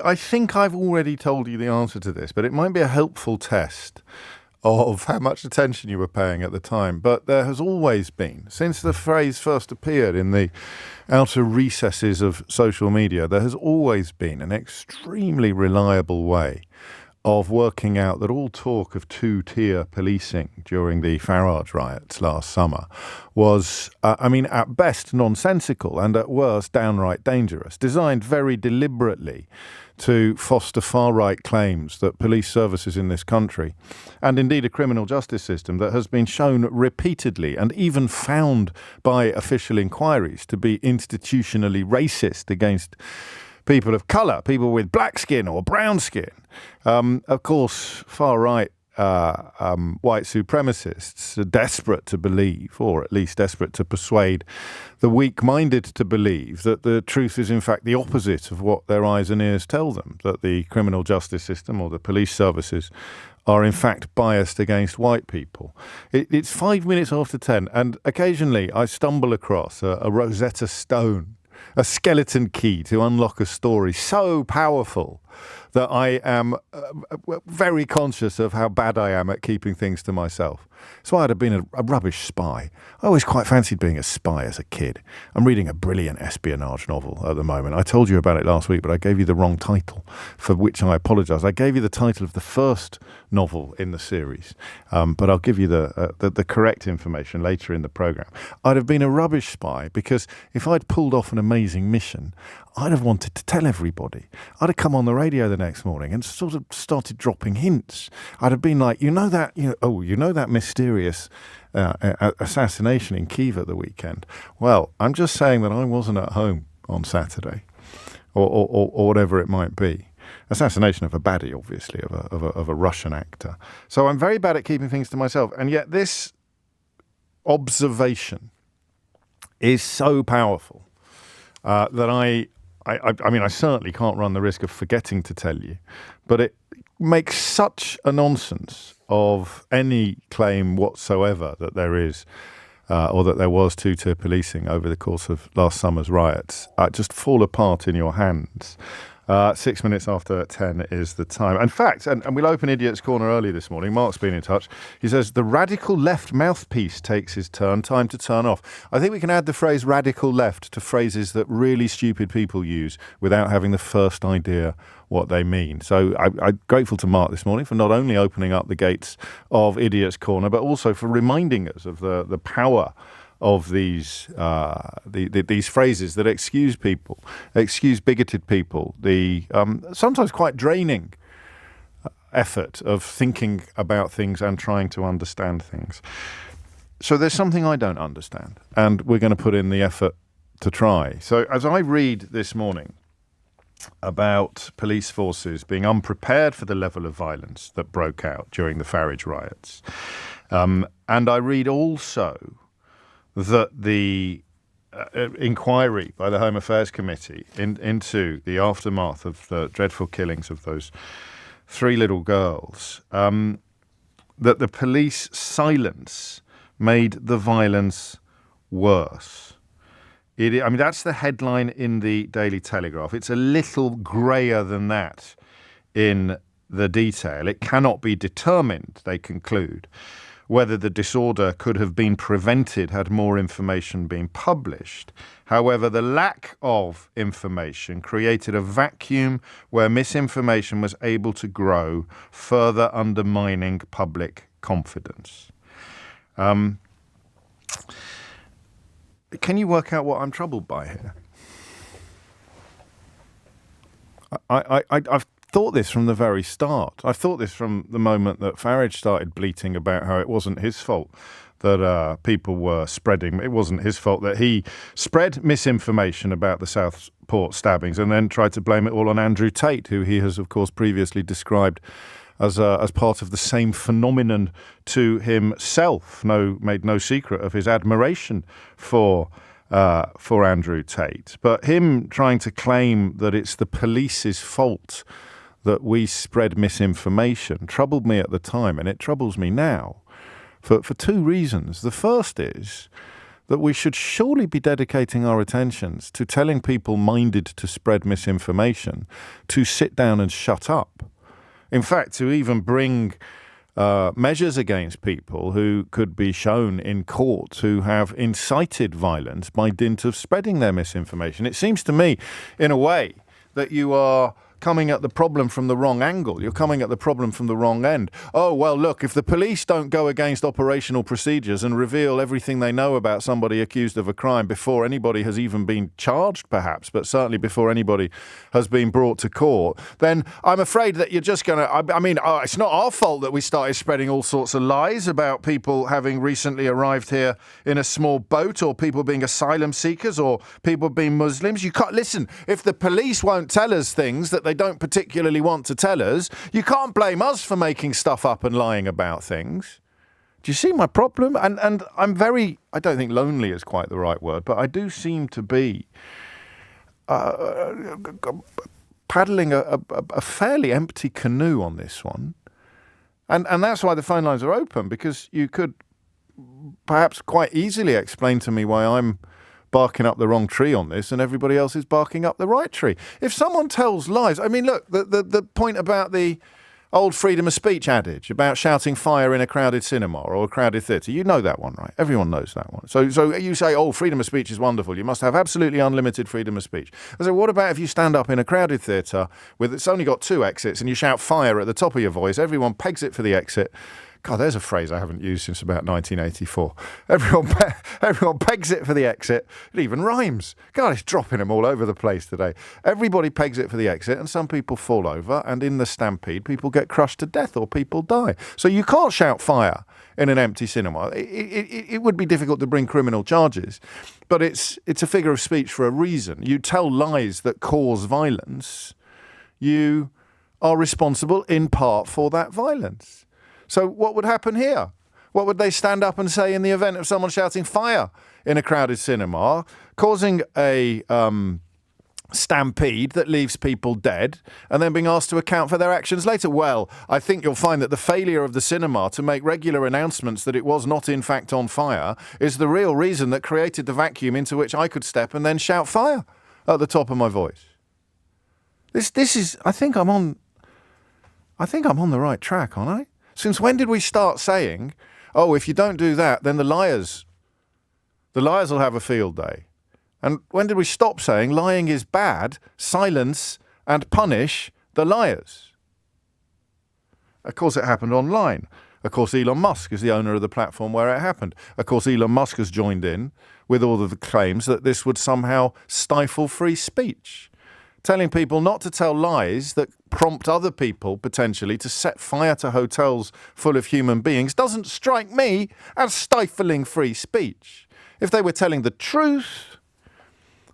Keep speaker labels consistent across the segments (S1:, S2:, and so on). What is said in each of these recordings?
S1: I think I've already told you the answer to this, but it might be a helpful test of how much attention you were paying at the time. But there has always been, since the phrase first appeared in the outer recesses of social media, there has always been an extremely reliable way of working out that all talk of two-tier policing during the Farage riots last summer was, at best nonsensical and at worst downright dangerous, designed very deliberately to foster far-right claims that police services in this country, and indeed a criminal justice system that has been shown repeatedly and even found by official inquiries to be institutionally racist against people of colour, people with black skin or brown skin. Of course, far-right white supremacists are desperate to believe, or at least desperate to persuade the weak-minded to believe, that the truth is in fact the opposite of what their eyes and ears tell them, that the criminal justice system or the police services are in fact biased against white people. It's 5 minutes after 10, and occasionally I stumble across a Rosetta Stone, a skeleton key to unlock a story so powerful that I am very conscious of how bad I am at keeping things to myself. So I'd have been a rubbish spy. I always quite fancied being a spy as a kid. I'm reading a brilliant espionage novel at the moment. I told you about it last week, but I gave you the wrong title, for which I apologise. I gave you the title of the first novel in the series, but I'll give you the correct information later in the programme. I'd have been a rubbish spy because if I'd pulled off an amazing mission, I'd have wanted to tell everybody. I'd have come on the radio the next morning and sort of started dropping hints. I'd have been like, you know that mysterious assassination in Kiev at the weekend? Well, I'm just saying that I wasn't at home on Saturday, or whatever it might be. Assassination of a baddie, obviously, of a Russian actor. So I'm very bad at keeping things to myself, and yet this observation is so powerful that I certainly can't run the risk of forgetting to tell you, but it makes such a nonsense of any claim whatsoever that there is or that there was two-tier policing over the course of last summer's riots. Just fall apart in your hands. 6 minutes after 10 is the time. In fact, and we'll open Idiot's Corner early this morning. Mark's been in touch. He says, the radical left mouthpiece takes his turn. Time to turn off. I think we can add the phrase radical left to phrases that really stupid people use without having the first idea what they mean. So I'm grateful to Mark this morning for not only opening up the gates of Idiot's Corner, but also for reminding us of the power of these phrases that excuse bigoted people, the sometimes quite draining effort of thinking about things and trying to understand things. So there's something I don't understand, and we're going to put in the effort to try. So as I read this morning about police forces being unprepared for the level of violence that broke out during the Farage riots, and I read also that the inquiry by the Home Affairs Committee into the aftermath of the dreadful killings of those three little girls, that the police silence made the violence worse. That's the headline in the Daily Telegraph. It's a little greyer than that in the detail. It cannot be determined, they conclude, whether the disorder could have been prevented had more information been published. However, the lack of information created a vacuum where misinformation was able to grow, further undermining public confidence. Can you work out what I'm troubled by here? I've thought this from the very start. I thought this from the moment that Farage started bleating about how it wasn't his fault that people were spreading. It wasn't his fault that he spread misinformation about the Southport stabbings and then tried to blame it all on Andrew Tate, who he has, of course, previously described as part of the same phenomenon to himself. Made no secret of his admiration for Andrew Tate. But him trying to claim that it's the police's fault that we spread misinformation troubled me at the time, and it troubles me now for two reasons. The first is that we should surely be dedicating our attentions to telling people minded to spread misinformation to sit down and shut up. In fact, to even bring measures against people who could be shown in court to have incited violence by dint of spreading their misinformation. It seems to me, in a way, that you are coming at the problem from the wrong angle. You're coming at the problem from the wrong end. Oh, well, look, if the police don't go against operational procedures and reveal everything they know about somebody accused of a crime before anybody has even been charged, perhaps, but certainly before anybody has been brought to court, then I'm afraid that you're just going to... it's not our fault that we started spreading all sorts of lies about people having recently arrived here in a small boat, or people being asylum seekers, or people being Muslims. You can't... Listen, if the police won't tell us things that they don't particularly want to tell us, you can't blame us for making stuff up and lying about things. Do you see my problem? And I'm very, I don't think lonely is quite the right word, but I do seem to be paddling a fairly empty canoe on this one. And that's why the phone lines are open, because you could perhaps quite easily explain to me why I'm barking up the wrong tree on this and everybody else is barking up the right tree. If someone tells lies, I mean, look, the point about the old freedom of speech adage about shouting fire in a crowded cinema or a crowded theatre, you know that one, right? Everyone knows that one. So you say, oh, freedom of speech is wonderful. You must have absolutely unlimited freedom of speech. I say, what about if you stand up in a crowded theatre with it's only got 2 exits and you shout fire at the top of your voice, everyone pegs it for the exit. God, there's a phrase I haven't used since about 1984. Everyone pegs it for the exit. It even rhymes. God, it's dropping them all over the place today. Everybody pegs it for the exit, and some people fall over, and in the stampede, people get crushed to death or people die. So you can't shout fire in an empty cinema. It would be difficult to bring criminal charges, but it's a figure of speech for a reason. You tell lies that cause violence, you are responsible in part for that violence. So what would happen here? What would they stand up and say in the event of someone shouting fire in a crowded cinema, causing a stampede that leaves people dead, and then being asked to account for their actions later? Well, I think you'll find that the failure of the cinema to make regular announcements that it was not in fact on fire is the real reason that created the vacuum into which I could step and then shout fire at the top of my voice. This is, I think I'm on the right track, aren't I? Since when did we start saying, oh, if you don't do that, then the liars will have a field day? And when did we stop saying lying is bad, silence and punish the liars? Of course, it happened online. Of course, Elon Musk is the owner of the platform where it happened. Of course, Elon Musk has joined in with all of the claims that this would somehow stifle free speech, telling people not to tell lies that prompt other people potentially to set fire to hotels full of human beings doesn't strike me as stifling free speech. If they were telling the truth,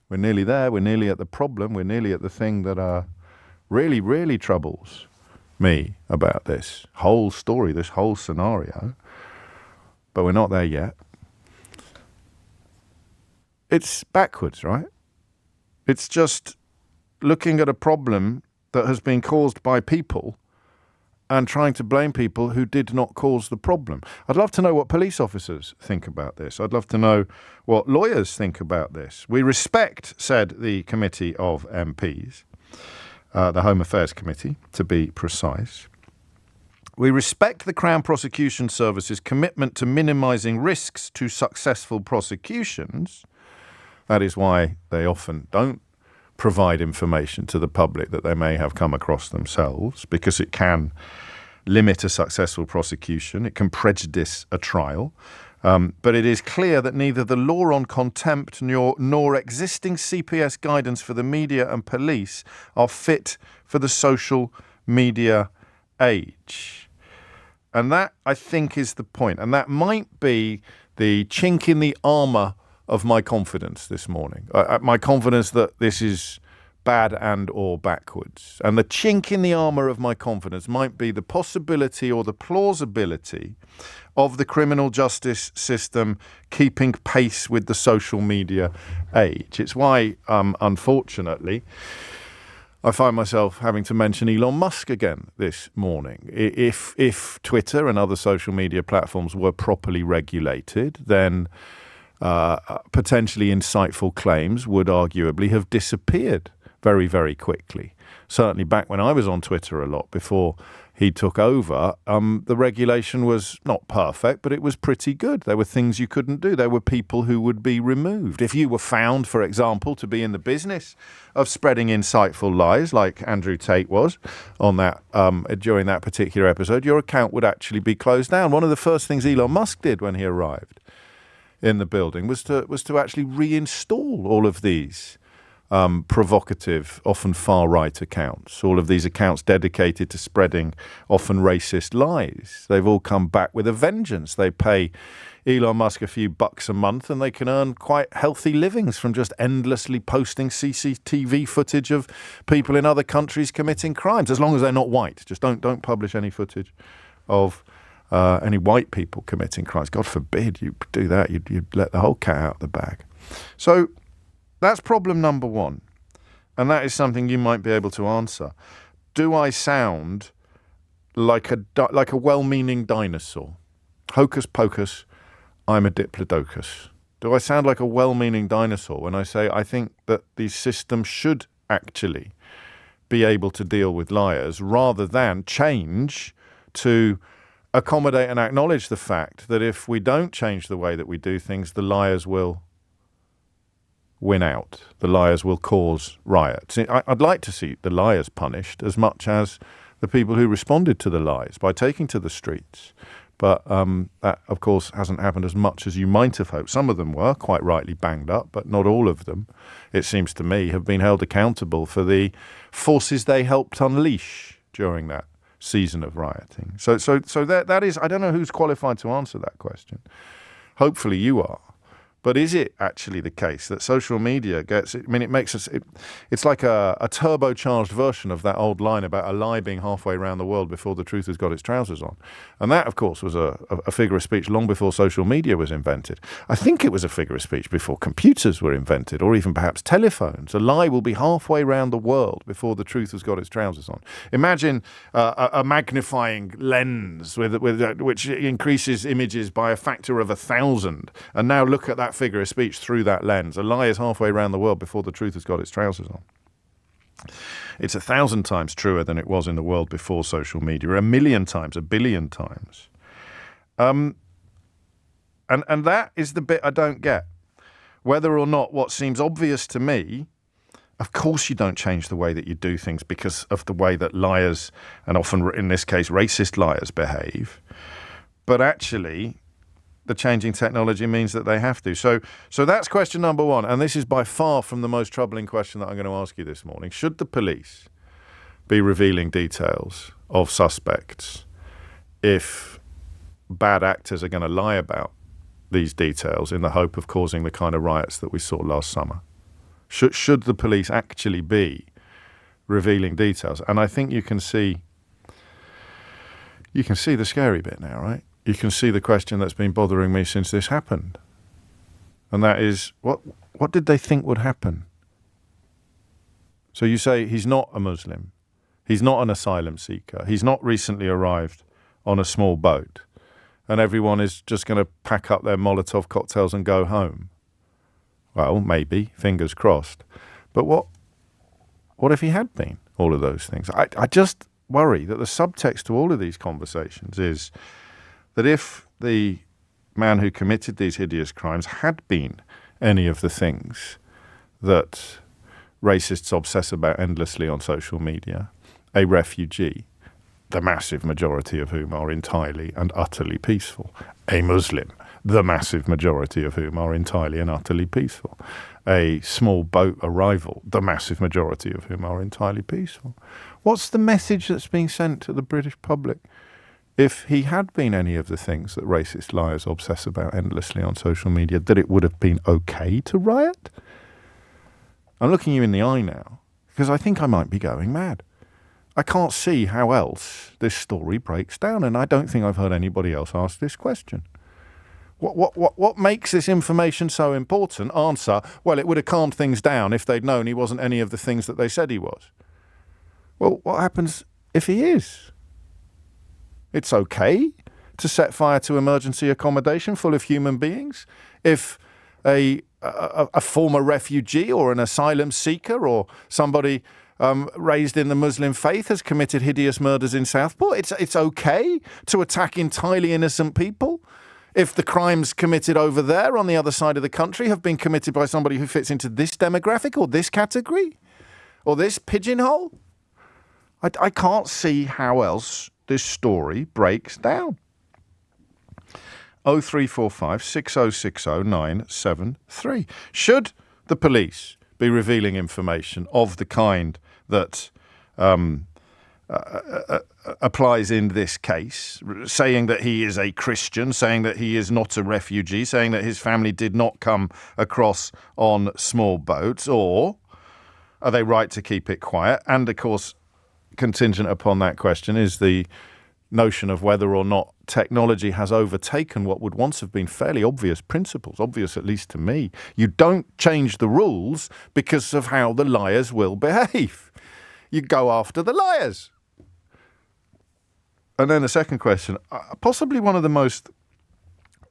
S1: we're nearly there, we're nearly at the problem, we're nearly at the thing that really, really troubles me about this whole story, this whole scenario. But we're not there yet. It's backwards, right? It's just looking at a problem that has been caused by people and trying to blame people who did not cause the problem. I'd love to know what police officers think about this. I'd love to know what lawyers think about this. We respect, said the committee of MPs, the Home Affairs Committee, to be precise. We respect the Crown Prosecution Service's commitment to minimising risks to successful prosecutions. That is why they often don't provide information to the public that they may have come across themselves, because it can limit a successful prosecution. It can prejudice a trial. But it is clear that neither the law on contempt nor existing CPS guidance for the media and police are fit for the social media age. And that, I think, is the point. And that might be the chink in the armour of my confidence this morning. My confidence that this is bad and or backwards. And the chink in the armour of my confidence might be the possibility or the plausibility of the criminal justice system keeping pace with the social media age. It's why, unfortunately, I find myself having to mention Elon Musk again this morning. If Twitter and other social media platforms were properly regulated, then potentially insightful claims would arguably have disappeared very, very quickly. Certainly back when I was on Twitter a lot before he took over, the regulation was not perfect, but it was pretty good. There were things you couldn't do. There were people who would be removed. If you were found, for example, to be in the business of spreading insightful lies, like Andrew Tate was on that during that particular episode, your account would actually be closed down. One of the first things Elon Musk did when he arrived in the building was to actually reinstall all of these provocative, often far-right accounts, all of these accounts dedicated to spreading often racist lies. They've all come back with a vengeance. They pay Elon Musk a few bucks a month and they can earn quite healthy livings from just endlessly posting CCTV footage of people in other countries committing crimes, as long as they're not white. Just don't publish any footage of any white people committing crimes. God forbid you do that. You'd let the whole cat out of the bag. So that's problem number one, and that is something you might be able to answer. Do I sound like a well-meaning dinosaur? Hocus pocus, I'm a diplodocus. Do I sound like a well-meaning dinosaur when I say I think that these systems should actually be able to deal with liars rather than change to accommodate and acknowledge the fact that if we don't change the way that we do things, the liars will win out. The liars will cause riots. I'd like to see the liars punished as much as the people who responded to the lies by taking to the streets. But that, of course, hasn't happened as much as you might have hoped. Some of them were quite rightly banged up, but not all of them, it seems to me, have been held accountable for the forces they helped unleash during that season of rioting. So that is, I don't know who's qualified to answer that question. Hopefully you are. But is it actually the case that social media gets, it makes us, it's like a turbocharged version of that old line about a lie being halfway around the world before the truth has got its trousers on. And that, of course, was a figure of speech long before social media was invented. I think it was a figure of speech before computers were invented, or even perhaps telephones. A lie will be halfway around the world before the truth has got its trousers on. Imagine a magnifying lens which increases images by a factor of 1,000. And now look at that figure of speech through that lens. A lie is halfway around the world before the truth has got its trousers on. It's 1,000 times truer than it was in the world before social media, 1,000,000 times, 1,000,000,000 times. And that is the bit I don't get. Whether or not what seems obvious to me, of course you don't change the way that you do things because of the way that liars, and often in this case racist liars, behave. But actually, the changing technology means that they have to. So that's question number one. And this is by far from the most troubling question that I'm going to ask you this morning. Should the police be revealing details of suspects if bad actors are going to lie about these details in the hope of causing the kind of riots that we saw last summer? Should the police actually be revealing details? And I think you can see the scary bit now, right? You can see the question that's been bothering me since this happened. And that is, what did they think would happen? So you say he's not a Muslim. He's not an asylum seeker. He's not recently arrived on a small boat. And everyone is just going to pack up their Molotov cocktails and go home. Well, maybe, fingers crossed. But what if he had been all of those things? I just worry that the subtext to all of these conversations is that if the man who committed these hideous crimes had been any of the things that racists obsess about endlessly on social media, a refugee, the massive majority of whom are entirely and utterly peaceful, a Muslim, the massive majority of whom are entirely and utterly peaceful, a small boat arrival, the massive majority of whom are entirely peaceful. What's the message that's being sent to the British public? If he had been any of the things that racist liars obsess about endlessly on social media, that it would have been okay to riot? I'm looking you in the eye now, because I think I might be going mad. I can't see how else this story breaks down, and I don't think I've heard anybody else ask this question. What makes this information so important? Answer, well, it would have calmed things down if they'd known he wasn't any of the things that they said he was. Well, what happens if he is? It's okay to set fire to emergency accommodation full of human beings if a former refugee or an asylum seeker or somebody raised in the Muslim faith has committed hideous murders in Southport. It's okay to attack entirely innocent people if the crimes committed over there on the other side of the country have been committed by somebody who fits into this demographic or this category or this pigeonhole. I can't see how else this story breaks down. 0345 6060 973. Should the police be revealing information of the kind that applies in this case, saying that he is a Christian, saying that he is not a refugee, saying that his family did not come across on small boats, or are they right to keep it quiet? And of course, contingent upon that question is the notion of whether or not technology has overtaken what would once have been fairly obvious principles, obvious at least to me. You don't change the rules because of how the liars will behave. You go after the liars. And then the second question, possibly one of the most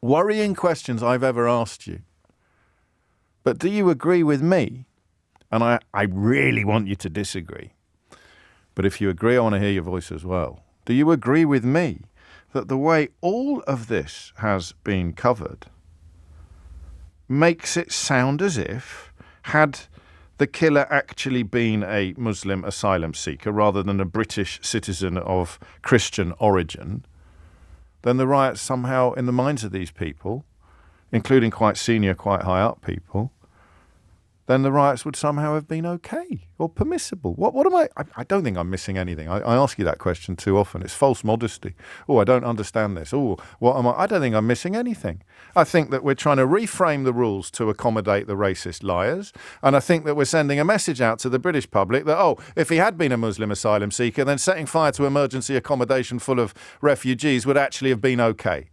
S1: worrying questions I've ever asked you. But do you agree with me? And I really want you to disagree. But if you agree, I want to hear your voice as well. Do you agree with me that the way all of this has been covered makes it sound as if, had the killer actually been a Muslim asylum seeker rather than a British citizen of Christian origin, then the riots somehow, in the minds of these people, including quite senior, quite high up people, then the riots would somehow have been okay or permissible. What am I don't think I'm missing anything. I ask you that question too often. It's false modesty. Oh, I don't understand this. Oh, what am I? I don't think I'm missing anything. I think that we're trying to reframe the rules to accommodate the racist liars. And I think that we're sending a message out to the British public that, oh, if he had been a Muslim asylum seeker, then setting fire to emergency accommodation full of refugees would actually have been okay.